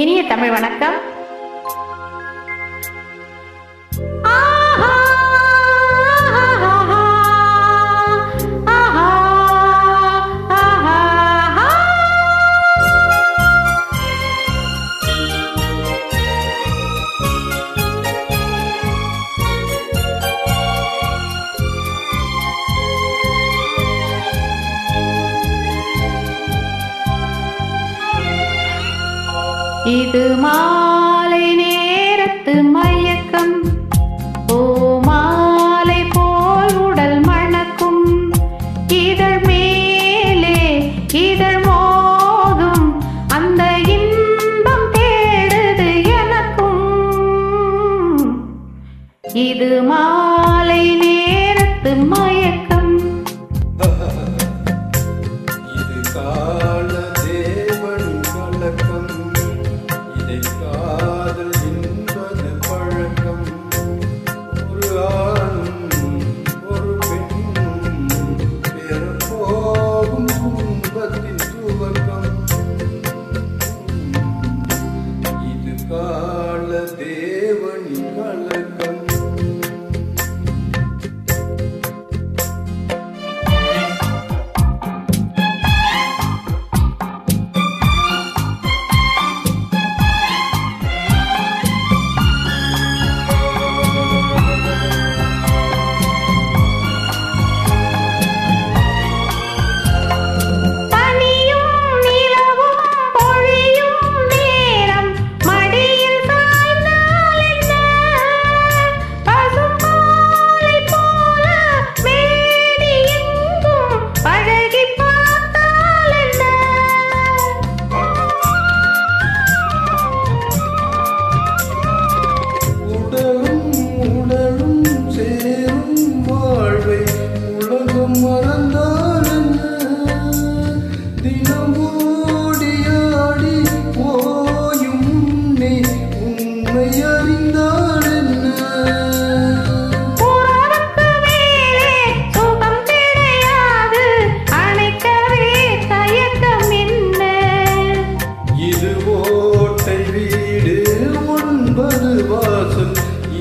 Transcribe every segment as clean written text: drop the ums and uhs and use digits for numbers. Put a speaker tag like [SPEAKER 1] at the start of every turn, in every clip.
[SPEAKER 1] இனிய தமிழ் வணக்கம். இது மாலை நேரத்து மயக்கம், ஓ மாலை போல் உடல் மணக்கும், இதழ் மேலே இதழ் மோதும், அந்த இன்பம் தேடுது எனக்கும். இது மாலை நேரத்து மயக்கம்.
[SPEAKER 2] இது கால தேவன் கலக்கம், காதல் என்பது பழக்கம். ஒரு ஆணும் ஒரு பெண்ணும் பெறப்போகும் துன்பத்தின் துவக்கம். இது கால தேவனின் கலக்கம்.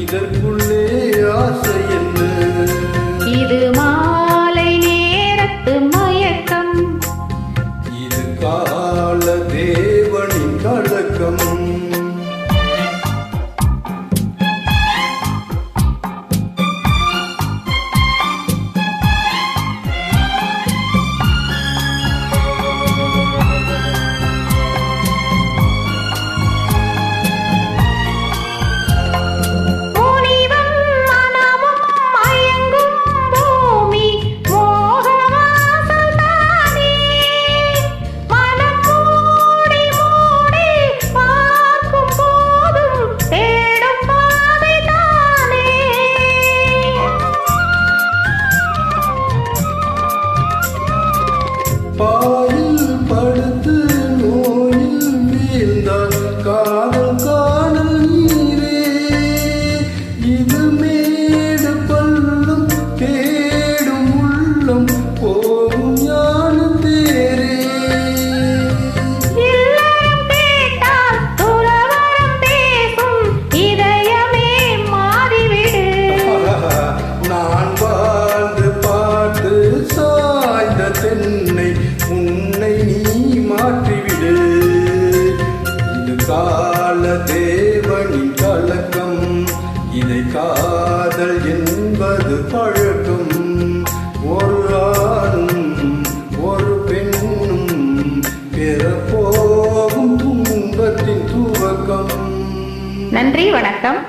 [SPEAKER 2] இதற்குள்ளே ஆசை என்ன?
[SPEAKER 1] இது மாலை நேரத்து மயக்கம்.
[SPEAKER 2] இது கால தேவனின் கலக்கம். பாயில் படுத்து நோயில் வீழ்ந்தால் காதல் காணல் நீரே. இது மேடு பள்ளம் தேடும் உள்ளம் போகும் ஞான தேரே. நான் வாழ்ந்து பார்த்து சாய்ந்த தென்னை உன்னை நீ மாற்றிவிடு. இது கால தேவனின் கலக்கம். இதை காதல் என்பது பழக்கம். ஒரு ஆணும் ஒரு பெண்ணும் பெறப்போகும் துன்பத்தின் துவக்கம்.
[SPEAKER 1] நன்றி, வணக்கம்.